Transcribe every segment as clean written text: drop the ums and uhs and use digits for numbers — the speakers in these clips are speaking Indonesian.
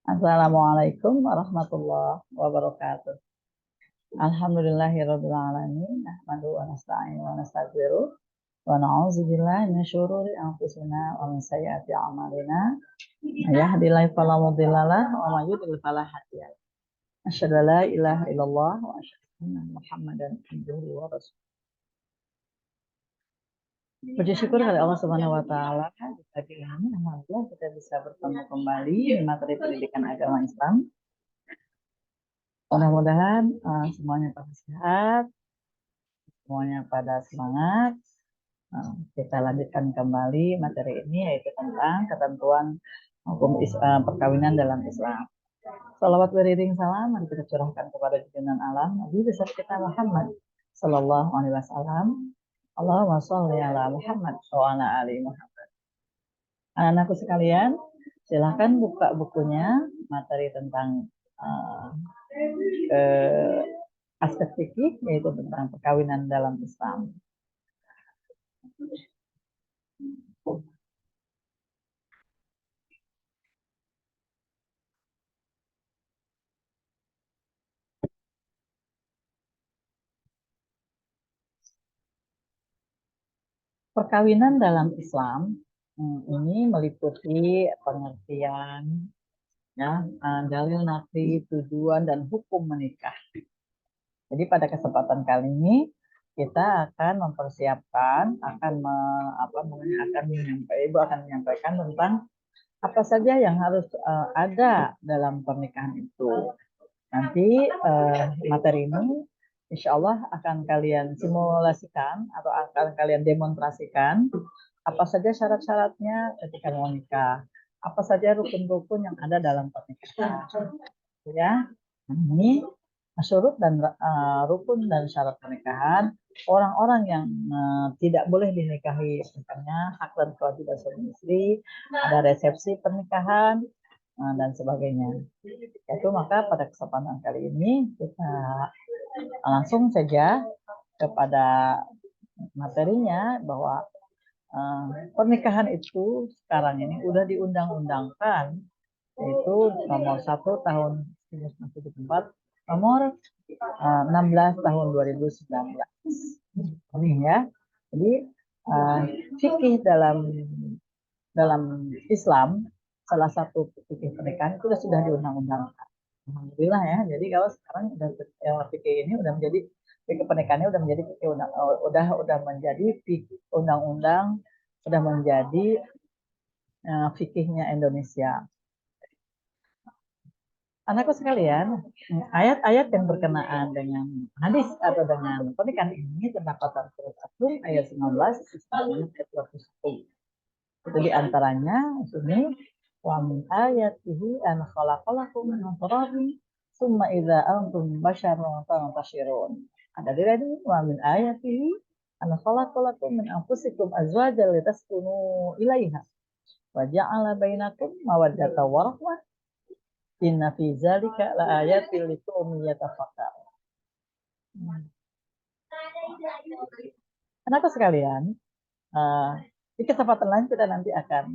Assalamualaikum warahmatullahi wabarakatuh. Alhamdulillahirabbil alamin. Nahmadu wa nasta'inu wa nastaghfiruh wa na'udzu billahi min syururi anfusina wa min sayyiati a'malina. May yahdihillahu fala mudilla lahu wa may yudlil fala hadiya lahu. Asyhadu an la ilaha illallah wa asyhadu anna Muhammadan abduhu wa rasuluh. Puji syukur kepada Allah Subhanahu wa taala di pagi ini alhamdulillah kita bisa bertemu kembali di materi pendidikan agama Islam. Mudah-mudahan semuanya pada sehat, semuanya pada semangat. Kita lanjutkan kembali materi ini yaitu tentang ketentuan hukum perkawinan dalam Islam. Salawat beriring salam mari kita curahkan kepada junjungan alam Nabi besar kita Muhammad Sallallahu Alaihi Wasallam. Allahumma sholli ala Muhammad wa ala ali Muhammad. Anak-anakku sekalian, silakan buka bukunya materi tentang aspek fikih yaitu tentang perkawinan dalam Islam. Perkawinan dalam Islam ini meliputi pengertian, ya, dalil nafsi, tujuan dan hukum menikah. Jadi pada kesempatan kali ini kita akan mempersiapkan, Ibu akan menyampaikan tentang apa saja yang harus ada dalam pernikahan itu. Nanti materi ini insya Allah akan kalian simulasikan atau akan kalian demonstrasikan apa saja syarat-syaratnya ketika mau nikah, apa saja rukun-rukun yang ada dalam pernikahan. Ya, ini syurut dan rukun dan syarat pernikahan orang-orang yang tidak boleh dinikahi, misalnya hak dan kewajiban suami istri, ada resepsi pernikahan dan sebagainya. Itu maka pada kesempatan kali ini kita langsung saja kepada materinya bahwa pernikahan itu sekarang ini udah diundang-undangkan yaitu nomor 1 tahun 1974, nomor 16 tahun 2019. Ini ya. Jadi fikih dalam Islam salah satu fikih pernikahan itu sudah diundang-undangkan. Alhamdulillah ya. Jadi kalau sekarang fikih ini udah menjadi fikih pernikahannya udah menjadi fikih udah menjadi undang-undang, udah menjadi fikihnya Indonesia. Anakku sekalian, ayat-ayat yang berkenaan dengan hadis atau dengan pernikahan ini terdapat dalam surat At-Tur ayat 19 sampai ayat 21. Itu diantaranya sini wa min ayatihi an khalaqalakum min turabin summa idza antum basharun tantashirun. Ada di sini wa min ayatihi an khalaqalakum min anfusikum azwajan litaskunu ilaiha wa ja'ala bainakum mawaddatan wa rahmah inna fi zalika la ayatil liqaumin yatafakkarun. Anak sekalian, di kesempatan lain kita nanti akan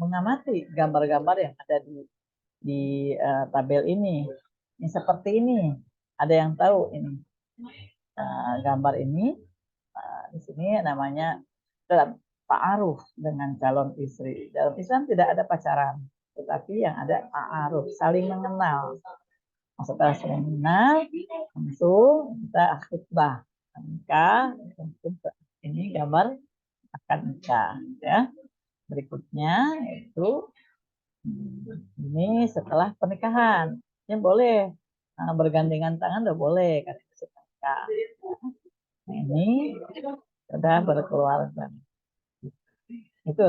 mengamati gambar-gambar yang ada di tabel ini. Ini seperti ini. Ada yang tahu ini gambar ini? Di sini namanya dalam ta'aruf dengan calon istri. Dalam Islam tidak ada pacaran, tetapi yang ada ta'aruf, saling mengenal. Setelah saling mengenal, langsung kita khutbah nikah. Ini gambar akan nikah, ya. Berikutnya itu ini setelah pernikahan. Ini boleh bergandengan tangan, udah boleh kan setelah nikah. Nah, ini sudah berkeluarga. Itu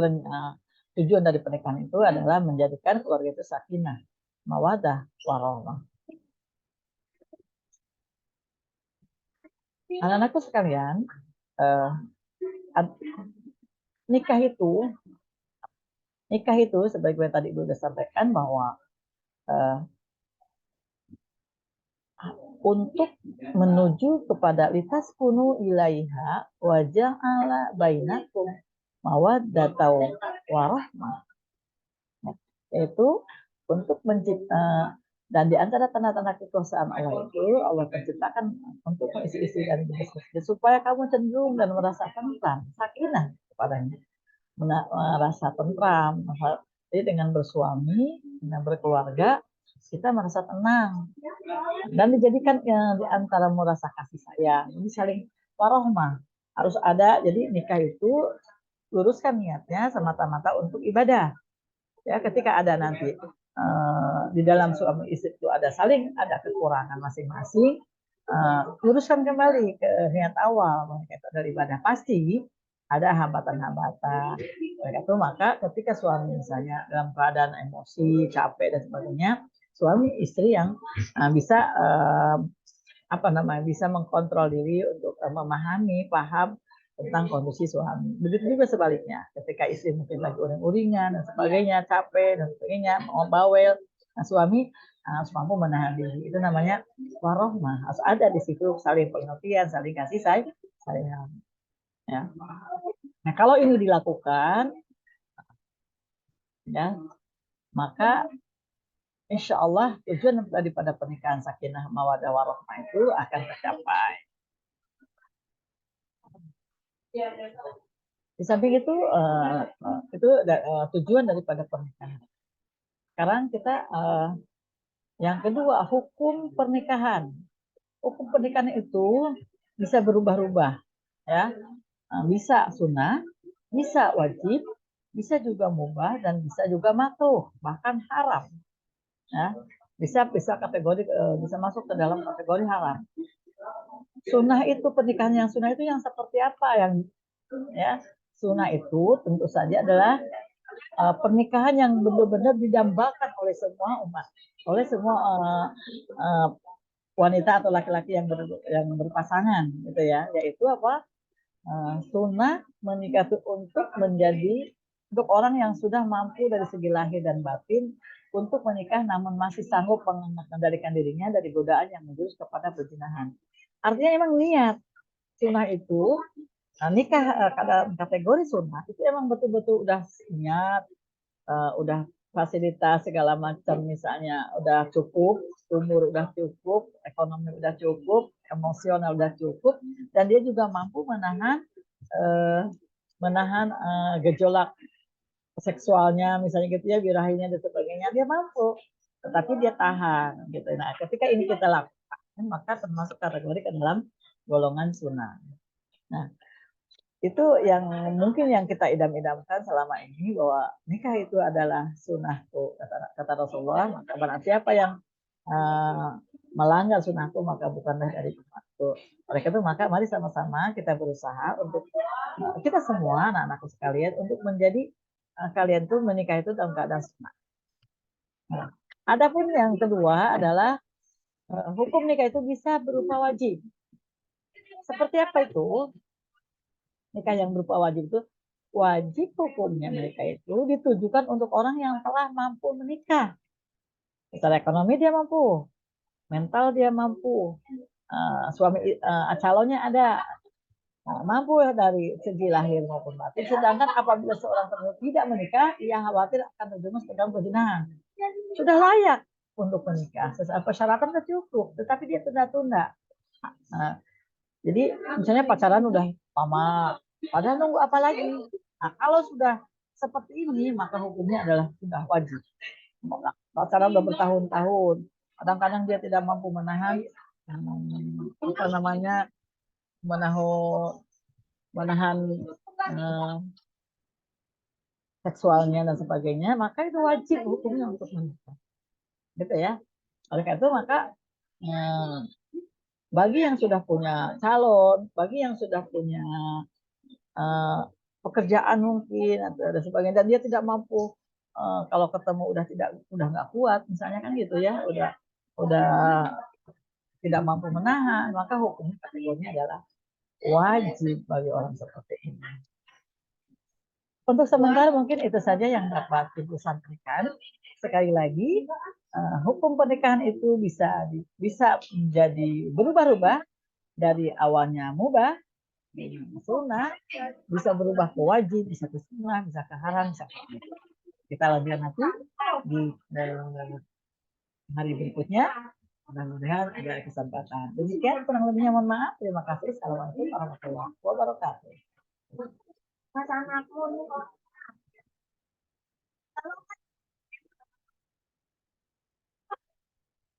tujuan dari pernikahan itu adalah menjadikan keluarga itu sakinah, mawaddah, warahmah. Anak-anakku sekalian, nikah itu sebagai tadi Ibu sudah sampaikan bahwa untuk menuju kepada litas kunu ilaiha wajah ala bainakum mawaddatan warahmah, yaitu untuk mencipta, dan di antara tanda-tanda kekuasaan Allah itu Allah menciptakan untuk mengisi-isi dan supaya kamu cenderung dan merasakan tentram, sakinah kepadanya, merasa tentram. Jadi dengan bersuami, dengan berkeluarga, kita merasa tenang dan dijadikan di antara merasa kasih sayang, ini saling warohmah harus ada. Jadi nikah itu luruskan niatnya semata-mata untuk ibadah. Ya, ketika ada nanti di dalam suami istri itu ada saling ada kekurangan masing-masing, luruskan kembali ke niat awal. Mereka itu adalah ibadah, pasti ada hambatan-hambatan. Mereka itu maka ketika suami misalnya dalam keadaan emosi, capek dan sebagainya, suami istri yang bisa bisa mengkontrol diri untuk memahami, paham tentang kondisi suami. Begitu juga sebaliknya, ketika istri mungkin lagi uring-uringan dan sebagainya, capek dan sebagainya, mau bawel, nah suami harus mampu menahan diri. Itu namanya warohmah. Harus ada di situ saling pengertian, saling kasih sayang. Ya. Nah kalau ini dilakukan, ya maka insya Allah tujuan daripada pernikahan sakinah mawaddah warohmah itu akan tercapai. Di samping itu tujuan daripada pernikahan. Sekarang kita yang kedua, hukum pernikahan. Hukum pernikahan itu bisa berubah-ubah, ya. Bisa sunnah, bisa wajib, bisa juga mubah, dan bisa juga makruh, bahkan haram. Ya. Bisa kategori bisa masuk ke dalam kategori haram. Sunnah itu, pernikahan yang sunnah itu yang seperti apa? Yang ya, sunnah itu tentu saja adalah pernikahan yang benar-benar didambakan oleh semua umat, oleh semua wanita atau laki-laki yang berpasangan, gitu ya. Yaitu apa? Sunnah menikah itu untuk orang yang sudah mampu dari segi lahir dan batin untuk menikah, namun masih sanggup mengendalikan dirinya dari godaan yang menjurus kepada perzinahan. Artinya emang niat sunnah itu, nikah kategori sunnah itu emang betul-betul udah niat, udah fasilitas segala macam, misalnya udah cukup, umur udah cukup, ekonomi udah cukup, emosional udah cukup, dan dia juga mampu menahan gejolak seksualnya misalnya gitu ya, birahinya dan sebagainya, dia mampu, tetapi dia tahan gitu. Nah ketika ini kita lakukan, maka termasuk kategori ke dalam golongan sunnah. Nah itu yang mungkin yang kita idam-idamkan selama ini, bahwa nikah itu adalah sunnahku, kata Rasulullah. Maka barang siapa yang melanggar sunnahku maka bukanlah dari umatku. Oleh itu maka mari sama-sama kita berusaha untuk kita semua anak-anakku sekalian untuk menjadi kalian tuh menikah itu dalam keadaan sunnah. Nah, adapun yang kedua adalah hukum nikah itu bisa berupa wajib. Seperti apa itu? Nikah yang berupa wajib itu, wajib hukumnya mereka itu ditujukan untuk orang yang telah mampu menikah. Secara ekonomi dia mampu, mental dia mampu, suami calonnya ada, mampu dari segi lahir maupun batin. Sedangkan apabila seorang tersebut tidak menikah, ia khawatir akan terjerumus ke dalam perzinahan. Sudah layak untuk menikah, persyaratan sudah cukup, tetapi dia tunda-tunda. Jadi misalnya pacaran udah lama, padahal nunggu apa lagi? Nah, kalau sudah seperti ini, maka hukumnya adalah sudah wajib. Pacaran udah bertahun-tahun, kadang-kadang dia tidak mampu menahan menahan seksualnya dan sebagainya, maka itu wajib hukumnya untuk menikah, gitu ya. Oleh karena itu maka bagi yang sudah punya calon, bagi yang sudah punya pekerjaan mungkin dan sebagainya, dan dia tidak mampu, kalau ketemu udah nggak kuat misalnya kan gitu ya, udah tidak mampu menahan, maka hukumnya kategorinya adalah wajib bagi orang seperti ini. Untuk sementara mungkin itu saja yang dapat Ibu sampaikan. Sekali lagi, hukum pernikahan itu bisa menjadi berubah-ubah, dari awalnya mubah, sunnah, bisa berubah ke wajib, bisa ke sunnah, bisa ke haram, bisa ke kita lanjutkan nanti di hari berikutnya. Mudah-mudahan ada kesempatan. Demikian kurang lebihnya mohon maaf. Terima kasih. Assalamualaikum warahmatullahi wabarakatuh.